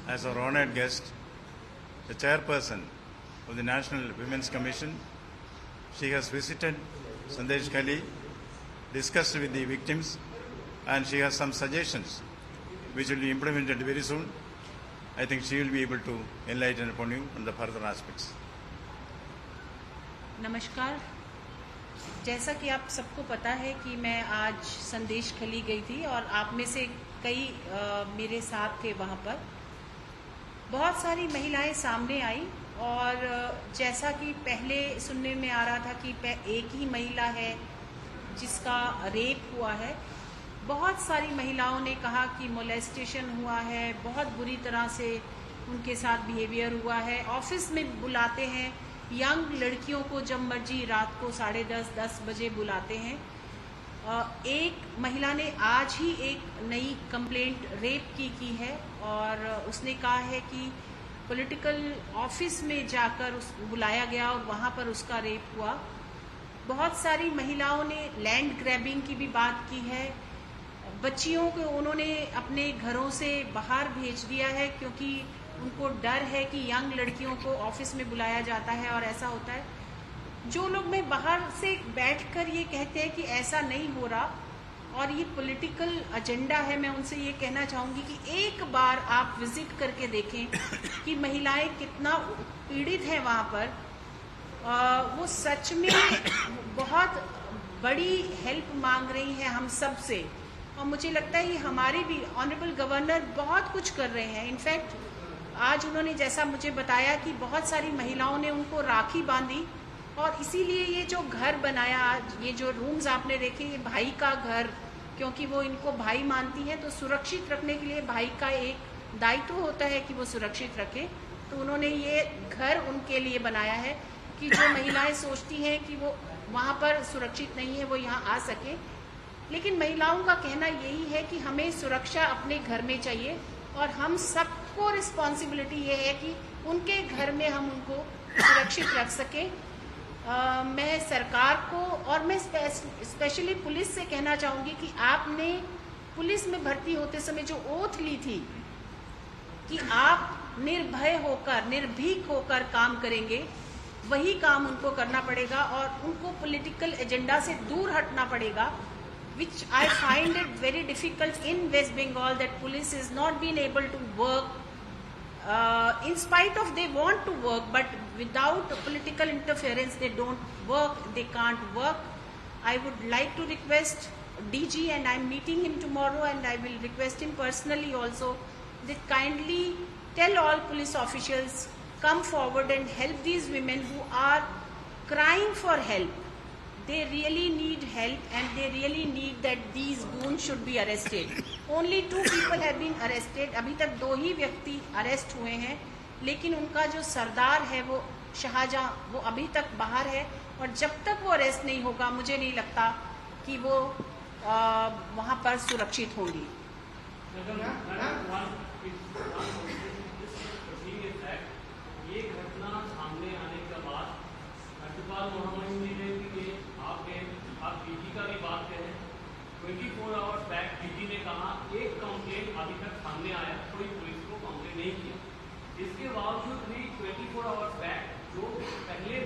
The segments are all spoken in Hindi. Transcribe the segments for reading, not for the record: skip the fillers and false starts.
as our honoured guest, the chairperson of the National Women's Commission. She has visited Sandesh Kali, discussed with the victims, and she has some suggestions which will be implemented very soon. I think she will be able to enlighten upon you on the further aspects. नमस्कार। जैसा कि आप सबको पता है कि मैं आज संदेश खली गई थी और आप में से कई मेरे साथ थे वहाँ पर। बहुत सारी महिलाएं सामने आई और जैसा कि पहले सुनने में आ रहा था कि एक ही महिला है जिसका रेप हुआ है। बहुत सारी महिलाओं ने कहा कि मोलेस्टेशन हुआ है, बहुत बुरी तरह से उनके साथ बिहेवियर हुआ है। ऑफिस में बुलाते हैं यंग लड़कियों को, जब मर्जी रात को 10:30 बजे बुलाते हैं। एक महिला ने आज ही एक नई कंप्लेंट रेप की है और उसने कहा है कि पॉलिटिकल ऑफिस में जाकर बुलाया गया और वहाँ पर उसका रेप हुआ। बहुत सारी महिलाओं ने लैंड ग्रैबिंग की भी बात की है। बच्चियों को उन्होंने अपने घरों से बाहर भेज दिया है क्योंकि उनको डर है कि यंग लड़कियों को ऑफिस में बुलाया जाता है और ऐसा होता है। जो लोग मैं बाहर से बैठकर ये कहते हैं कि ऐसा नहीं हो रहा और ये पॉलिटिकल एजेंडा है, मैं उनसे ये कहना चाहूँगी कि एक बार आप विजिट करके देखें कि महिलाएं कितना पीड़ित हैं वहाँ पर। वो सच में बहुत बड़ी हेल्प मांग रही हैं हम सब से और मुझे लगता है ये हमारे भी ऑनरेबल गवर्नर बहुत कुछ कर रहे हैं। इनफैक्ट आज उन्होंने जैसा मुझे बताया कि बहुत सारी महिलाओं ने उनको राखी बांधी और इसीलिए ये जो घर बनाया, आज ये जो रूम्स आपने देखे, ये भाई का घर, क्योंकि वो इनको भाई मानती हैं तो सुरक्षित रखने के लिए भाई का एक दायित्व होता है कि वो सुरक्षित रखे। तो उन्होंने ये घर उनके लिए बनाया है कि जो महिलाएं सोचती हैं कि वो वहाँ पर सुरक्षित नहीं है वो यहाँ आ सके। लेकिन महिलाओं का कहना यही है कि हमें सुरक्षा अपने घर में चाहिए और हम सबको रिस्पॉन्सिबिलिटी ये है कि उनके घर में हम उनको सुरक्षित रख सकें। मैं सरकार को और मैं स्पेशली पुलिस से कहना चाहूँगी कि आपने पुलिस में भर्ती होते समय जो ओथ ली थी कि आप निर्भय होकर, निर्भीक होकर काम करेंगे, वही काम उनको करना पड़ेगा और उनको पॉलिटिकल एजेंडा से दूर हटना पड़ेगा। Which I find it very difficult in West Bengal that police is not been able to work in spite of they want to work, but without political interference they don't work, they can't work. I would like to request DG, and I'm meeting him tomorrow and I will request him personally also, that kindly tell all police officials come forward and help these women who are crying for help. They really need help and they really need that these goons should be arrested. Only 2 people have been arrested. अभी तक 2 ही व्यक्ति अरेस्ट हुए हैं, लेकिन उनका जो सरदार है वो शाहजहां, वो अभी तक बाहर है और जब तक वो अरेस्ट नहीं होगा मुझे नहीं लगता कि वो वहाँ पर सुरक्षित होंगी। ये घटना सामने आने के बाद राज्यपाल मोहम्मद आप डीजी का भी बात करें, 24 आवर्स बैक डीजी ने कहा एक कंप्लेंट अभी तक सामने आया, कोई पुलिस को कंप्लेंट नहीं किया। इसके बावजूद भी 24 आवर्स बैक जो पहले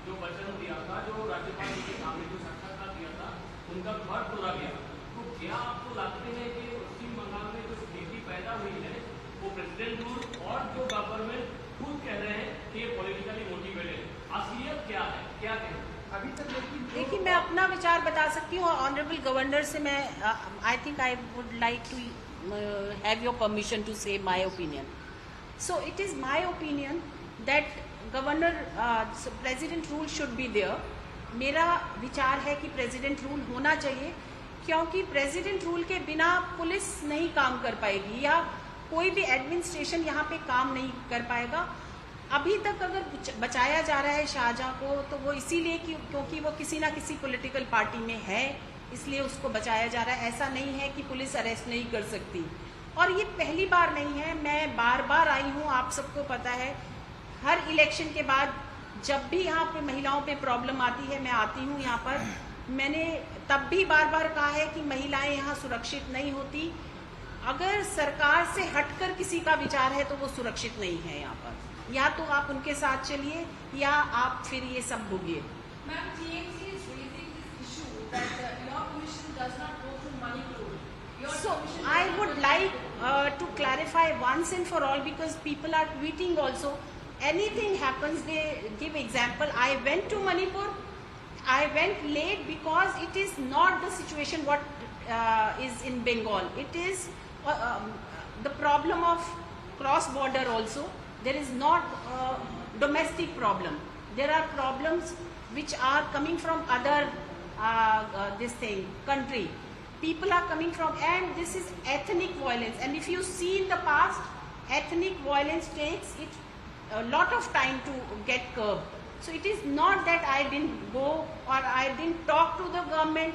जो वचन दिया था, जो राज्यपाल जी के सामने जो साक्षात्कार दिया था, उनका घर तोड़ा गया। तो क्या आपको लगते हैं कि पश्चिम बंगाल में जो स्थिति पैदा हुई है वो प्रेसिडेंट रूल और जो गवर्नमेंट खुद कह रहे हैं कि ये पॉलिटिकली मोटिवेटेड, असलियत क्या है, क्या कहें अभी तक? देखिए, मैं अपना विचार बता सकती हूँ। ऑनरेबल गवर्नर से मैं I think I would like to have your permission to say my opinion. So it is my opinion that governor president rule should be there. मेरा विचार है कि प्रेसिडेंट रूल होना चाहिए क्योंकि प्रेसिडेंट रूल के बिना पुलिस नहीं काम कर पाएगी या कोई भी एडमिनिस्ट्रेशन यहाँ पे काम नहीं कर पाएगा। अभी तक अगर बचाया जा रहा है शाहजहां को तो वो इसीलिए क्योंकि वो किसी ना किसी पॉलिटिकल पार्टी में है, इसलिए उसको बचाया जा रहा है। ऐसा नहीं है कि पुलिस अरेस्ट नहीं कर सकती और ये पहली बार नहीं है। मैं बार बार आई हूँ, आप सबको पता है। हर इलेक्शन के बाद जब भी यहाँ पे महिलाओं पे प्रॉब्लम आती है मैं आती हूँ यहाँ पर। मैंने तब भी बार बार कहा है कि महिलाएं यहाँ सुरक्षित नहीं होती। अगर सरकार से हटकर किसी का विचार है तो वो सुरक्षित नहीं है यहाँ पर। या तो आप उनके साथ चलिए या आप फिर ये सब भोगिए। Ma'am, TMC is raising this issue that your commission does not go to Manipur. Your So commission I does would not like to clarify once and for all, because people are tweeting also. Anything happens, they give example. I went to Manipur. I went late because it is not the situation what is in Bengal. It is the problem of cross border also. There is not domestic problem. There are problems which are coming from other country. People are coming from, and this is ethnic violence. And if you see in the past, ethnic violence takes it a lot of time to get curbed. So it is not that I didn't go or I didn't talk to the government.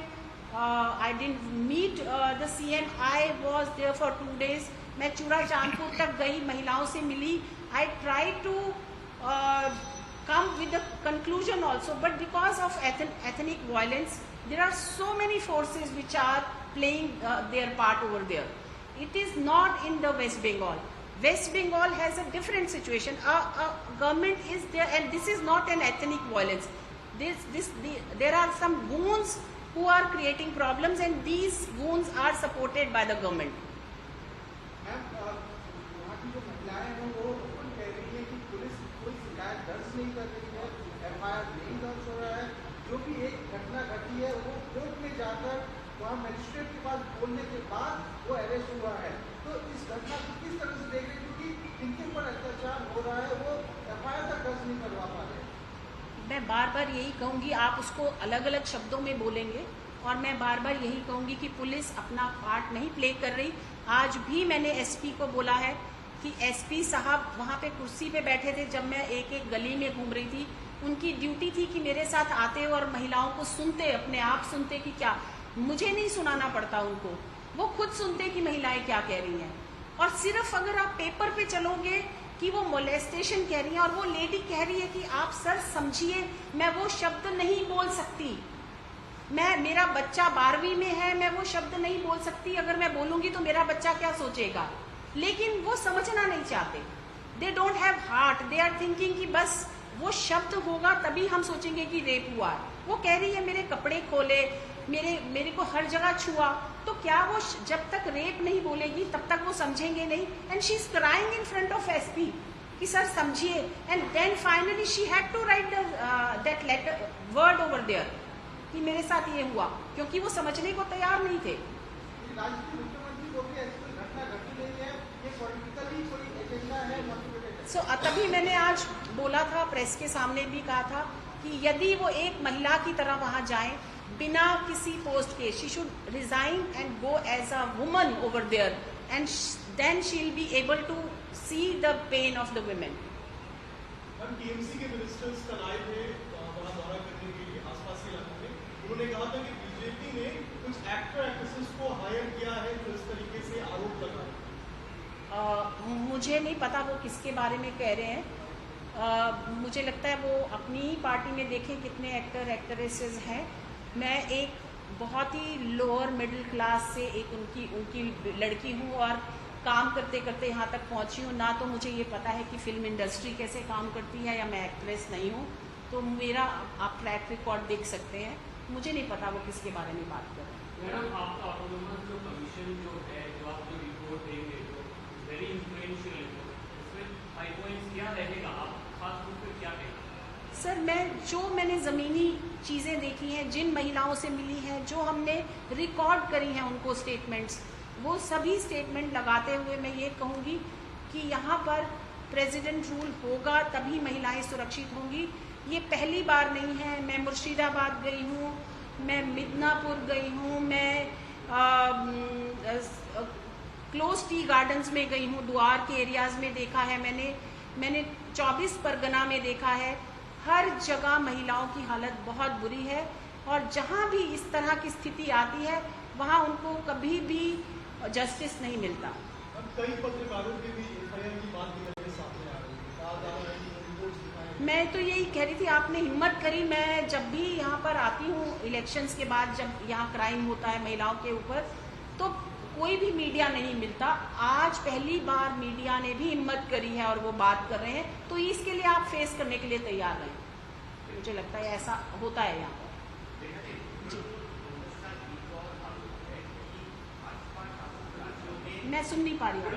I didn't meet the CM. I was there for 2 days. मैं चूड़ा चांदपुर तक गई, महिलाओं से मिली. I tried to come with the conclusion also, but because of ethnic violence, there are so many forces which are playing their part over there. It is not in the West Bengal. West Bengal has a different situation. Government is there, and this is not an ethnic violence. There are some goons who are creating problems, and these goons are supported by the government. Ma'am वहाँ की जो महिलाएं हैं वो ओपन कह रही है कि पुलिस कोई शिकायत दर्ज नहीं कर रही है, एफआईआर नहीं दर्ज हो रहा है। जो भी एक घटना घटी है वो कोर्ट में जाकर वहाँ मजिस्ट्रेट के पास बोलने के बाद वो अरेस्ट हुआ है। तो इस घटना को किस तरह से देख रहे हैं, क्योंकि इनके ऊपर अत्याचार हो रहा है, वो एफआईआर तक दर्ज नहीं करवा पा रहे। मैं बार बार यही कहूँगी, आप उसको अलग अलग शब्दों में बोलेंगे, और मैं बार बार यही कहूँगी कि पुलिस अपना पार्ट नहीं प्ले कर रही। आज भी मैंने एसपी को बोला है कि एसपी साहब वहाँ पे कुर्सी पे बैठे थे जब मैं एक एक गली में घूम रही थी। उनकी ड्यूटी थी कि मेरे साथ आते और महिलाओं को सुनते, अपने आप सुनते कि क्या, मुझे नहीं सुनाना पड़ता उनको, वो खुद सुनते कि महिलाएं क्या कह रही हैं। और सिर्फ अगर आप पेपर पे चलोगे कि वो मोलेस्टेशन कह रही है और वो लेडी कह रही है कि आप सर समझिए, मैं वो शब्द नहीं बोल सकती, मेरा बच्चा 12वीं में है, मैं वो शब्द नहीं बोल सकती, अगर मैं बोलूंगी तो मेरा बच्चा क्या सोचेगा। लेकिन वो समझना नहीं चाहते, they don't have heart, they are thinking कि बस वो शब्द होगा तभी हम सोचेंगे कि रेप हुआ है। वो कह रही है मेरे कपड़े खोले, मेरे को हर जगह छुआ, तो क्या वो जब तक रेप नहीं बोलेगी तब तक वो समझेंगे नहीं। And she is crying in front of SP कि सर समझिए। And then finally she had to write that letter word over there कि मेरे साथ ये हुआ, क्योंकि वो समझने को तैयार नहीं थे। राज्य के मुख्यमंत्री को भी ऐसी कोई घटना घटी नहीं है, ये पॉलिटिकली कोई एजेंडा है, मोटिवेटेड है। सो तभी मैंने आज बोला था, प्रेस के सामने भी कहा था कि यदि वो एक महिला की तरह वहां जाएं बिना किसी पोस्ट के, she should resign and go as a woman over there, and then she will be able to see the pain of the women. हम टीएमसी के मिनिस्टर्स कल आए थे वहाँ दौरा करने के लिए आसपास के इलाकों में। उन्होंने कहा था कि बीजेपी ने कुछ एक्टर एक्ट्रेसेस को हायर किया है जो इस तरीके से आरोप लगा है। मुझे नहीं पता वो किसके बारे में कह रहे हैं। मुझे लगता है वो अपनी ही पार्टी में देखें कितने एक्टर एक्ट्रेसेस हैं। मैं एक बहुत ही लोअर मिडिल क्लास से एक उनकी लड़की हूँ और काम करते करते यहाँ तक पहुँची हूँ। ना तो मुझे ये पता है कि फिल्म इंडस्ट्री कैसे काम करती है, या मैं एक्ट्रेस नहीं हूँ, तो मेरा आप ट्रैक रिकॉर्ड देख सकते हैं। मुझे नहीं पता वो किसके बारे में बात कर रहे हैं। मैडम, आपका ऑटोनोमस जो कमीशन जो है, जो आप जो रिपोर्ट देंगे, जो वेरी इन्फ्लुएंशियल रिपोर्ट, उसमें 5 पॉइंट्स क्या रहेगा, आप खास रूप से क्या कहेंगे? सर मैंने ज़मीनी चीज़ें देखी हैं, जिन महिलाओं से मिली हैं, जो हमने रिकॉर्ड करी हैं उनको स्टेटमेंट्स, वो सभी स्टेटमेंट लगाते हुए मैं ये कहूँगी कि यहाँ पर प्रेसिडेंट रूल होगा तभी महिलाएं सुरक्षित होंगी। ये पहली बार नहीं है। मैं मुर्शिदाबाद गई हूँ, मैं मिदनापुर गई हूँ, मैं क्लोज टी गार्डन्स में गई हूँ, द्वार के एरियाज़ में देखा है मैंने 24 परगना में देखा है। हर जगह महिलाओं की हालत बहुत बुरी है, और जहाँ भी इस तरह की स्थिति आती है वहाँ उनको कभी भी जस्टिस नहीं मिलता। अब कई पत्रकारों के भी एफआईआर की बात भी सामने आ रही है। मैं तो यही कह रही थी, आपने हिम्मत करी। मैं जब भी यहाँ पर आती हूँ इलेक्शंस के बाद, जब यहाँ क्राइम होता है महिलाओं के ऊपर, तो कोई भी मीडिया नहीं मिलता। आज पहली बार मीडिया ने भी हिम्मत करी है और वो बात कर रहे हैं, तो इसके लिए आप फेस करने के लिए तैयार रहें। मुझे लगता है ऐसा होता है यहाँ पर। जी, मैं सुन नहीं पा रही हूँ।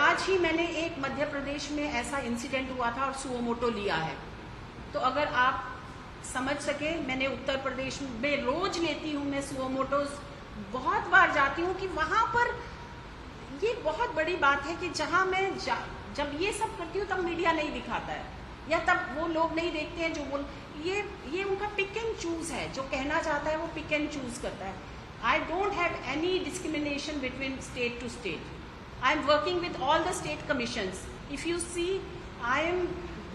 आज ही मैंने एक मध्य प्रदेश में ऐसा इंसिडेंट हुआ था और सुओमोटो लिया है, तो अगर आप समझ सके, मैंने उत्तर प्रदेश में रोज लेती हूँ मैं सुओमोटोज, बहुत बार जाती हूँ कि वहां पर ये बहुत बड़ी बात है कि जहां मैं जब ये सब करती हूँ तब मीडिया नहीं दिखाता है, या तब वो लोग नहीं देखते हैं जो बोल, ये उनका पिक एंड चूज है, जो कहना चाहता है वो पिक एंड चूज करता है। I don't have any discrimination between state to state. I am working with all the state commissions. If you see, I am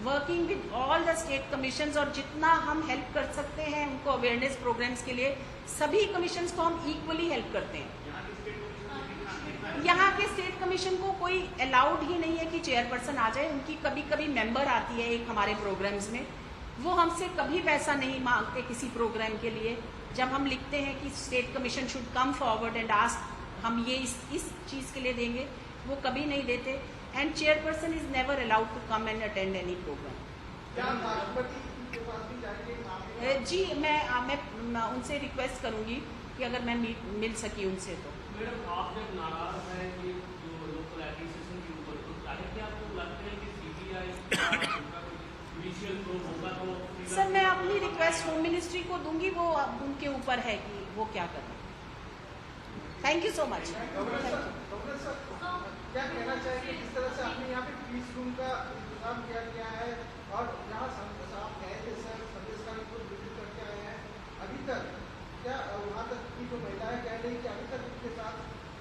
working with all the state commissions, और जितना हम हेल्प कर सकते हैं उनको अवेयरनेस प्रोग्राम्स के लिए, सभी कमीशंस को हम इक्वली हेल्प करते हैं। यहाँ के स्टेट कमीशन को कोई अलाउड ही नहीं है कि चेयरपर्सन आ जाए, उनकी कभी कभी मेंबर आती है एक हमारे प्रोग्राम्स में, वो हमसे कभी पैसा नहीं मांगते किसी प्रोग्राम के लिए। जब हम लिखते हैं कि state commission should come forward and ask, हम ये इस चीज के लिए देंगे, वो कभी नहीं देते। And chairperson is never allowed to come and attend any programme. क्या राष्ट्रपति के पास भी जाएंगे? जी, मैं उनसे रिक्वेस्ट करूंगी कि अगर मैं मिल सकी उनसे तो। मैडम, आप जब नाराज हैं कि जो लोकल एडमिनिस्ट्रेशन के ऊपर, तो चाहे कि आपको लगता है कि सीबीआई जुडिशियल प्रोब होगा तो? सर, मैं अपनी रिक्वेस्ट होम मिनिस्ट्री को दूंगी, वो उनके ऊपर है कि वो क्या करें। Thank you so much. Governor sir, क्या कहना चाहेंगे जिस तरह से आपने यहाँ पे पीस रूम का इंतजाम किया गया है, और यहाँ आप गए थे सर, संदेशकारी को विजिट करके आए हैं, अभी तक क्या वहाँ तक की जो महिलाएं कह रही कि अभी तक उनके साथ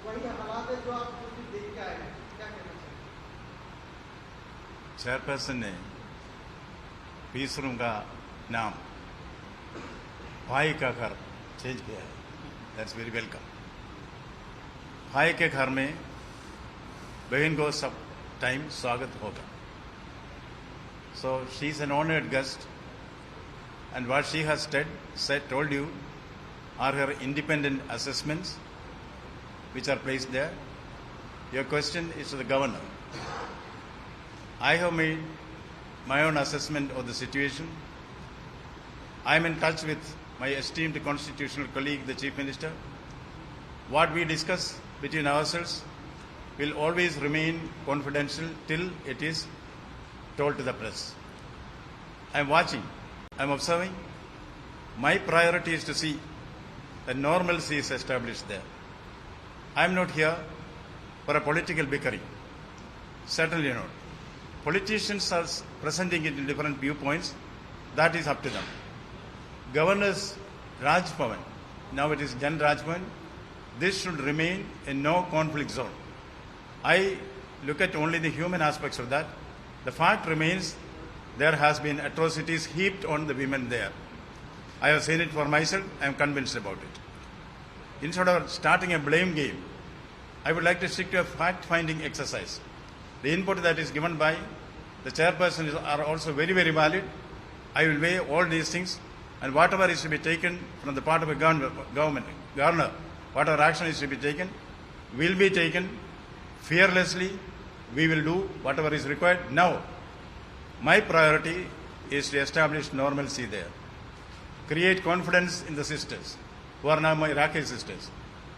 वही हालात है जो आप कुछ देख के आए हैं, क्या कहना चाहेंगे? चेयरपर्सन ने पीस रूम का नाम भाई का घर चेंज किया है। That's very welcome. भाई के घर में बहन को सब टाइम स्वागत होगा। So she is an honoured guest, and what she has said told you are her independent assessments which are placed there. Your question is to the governor. I have made my own assessment of the situation. I am in touch with my esteemed constitutional colleague, the Chief Minister. What we discuss between ourselves will always remain confidential till it is told to the press. I am watching, I am observing. My priority is to see that normalcy is established there. I am not here for a political bickering. Certainly not. Politicians are presenting it in different viewpoints. That is up to them. Governor's Raj Bhavan, now it is Jan Raj Bhavan, this should remain a no conflict zone. I look at only the human aspects of that. The fact remains there has been atrocities heaped on the women there. I have seen it for myself. I am convinced about it. Instead of starting a blame game, I would like to stick to a fact-finding exercise. The input that is given by the chairperson are also very, very valid. I will weigh all these things, and whatever is to be taken from the part of a governor, whatever action is to be taken, will be taken fearlessly. We will do whatever is required. Now, my priority is to establish normalcy there, create confidence in the sisters, who are now my Iraqi sisters.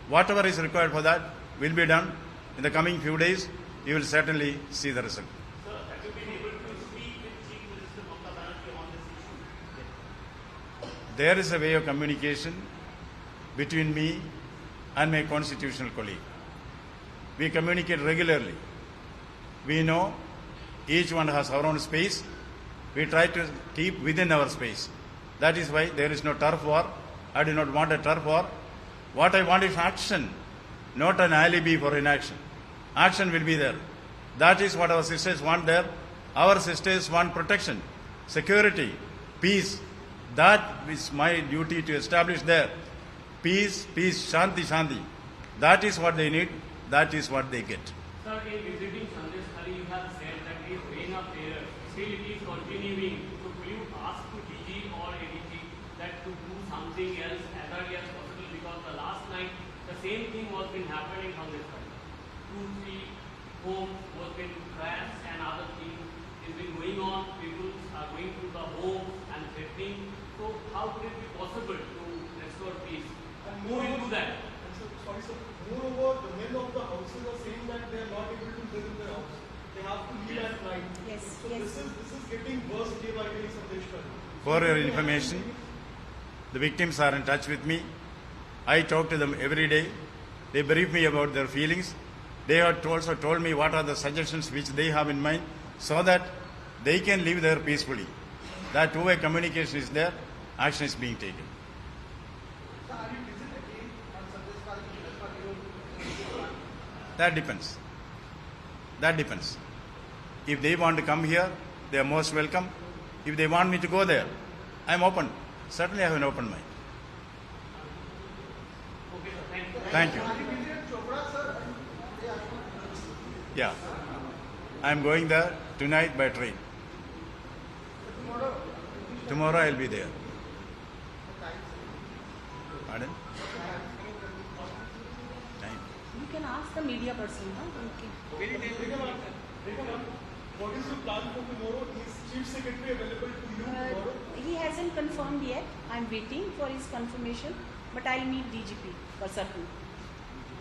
Whatever is required for that will be done. In the coming few days, you will certainly see the result. Sir, have you been able to speak with Chief Minister Mamata Banerjee on this issue? There is a way of communication between me and my constitutional colleague. We communicate regularly. We know each one has our own space. We try to keep within our space. That is why there is no turf war. I do not want a turf war. What I want is action, not an alibi for inaction. Action will be there. That is what our sisters want there. Our sisters want protection, security, peace. That is my duty to establish there. Peace, peace, shanti, shanti. That is what they need. That is what they get. Sir, in visiting Sandesh Khali, you have said that this reign of terror still it is continuing. So something else as early as possible, because the last night the same thing was been happening on this country. 2-3 homes was been crashed and other things is been going on. People are going to the homes and threatening. So how could it be possible to restore peace? And Who will do that? And so, sorry, sir. Moreover, the men of the houses are saying that they are not able to live in their house. They have to leave at night. Yes, So yes. this is getting worse day by day, Sandesh Kali. For your information, the victims are in touch with me. I talk to them every day. They brief me about their feelings. They have also told me what are the suggestions which they have in mind so that they can live there peacefully. That two-way communication is there, action is being taken. So are you visit again on Sandesh Kali as per your That depends. That depends. If they want to come here, they are most welcome. If they want me to go there, I am open. Certainly I have an open mind. Okay, sir. Thank you. Thank you. Are you visited Chopra, sir? Yeah. I am going there tonight by train. Tomorrow. Tomorrow I will be there. Pardon? Time. You can ask the media person, huh? Okay. What is your plan for tomorrow? Is Chief Secretary available to you tomorrow? He hasn't confirmed yet. I'm waiting for his confirmation, but I'll meet DGP for certain.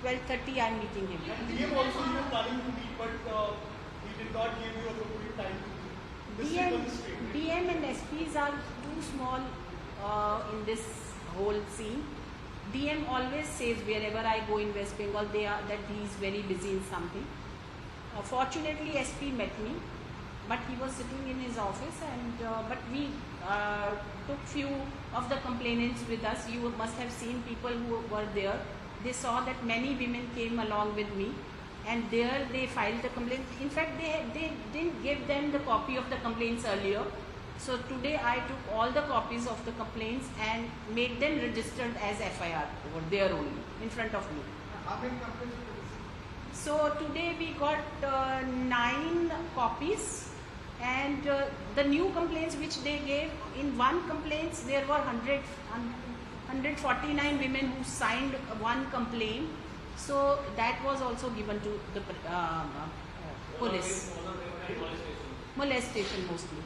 12:30 I'm meeting him. DM also you were planning to meet, but he did not give you appropriate time to meet. This week on the statement. DM and SPs are too small in this whole scene. DM always says wherever I go in West Bengal, that he is very busy in something. Fortunately, SP met me, but he was sitting in his office, and but we took few of the complainants with us. You must have seen people who were there. They saw that many women came along with me, and there they filed the complaint. In fact, they didn't give them the copy of the complaints earlier. So today I took all the copies of the complaints and made them registered as FIR over there only, in front of me. How many complaints you received? So today we got 9 copies, and the new complaints which they gave, in one complaints there were 149 women who signed one complaint. So that was also given to the police. Molestation mostly.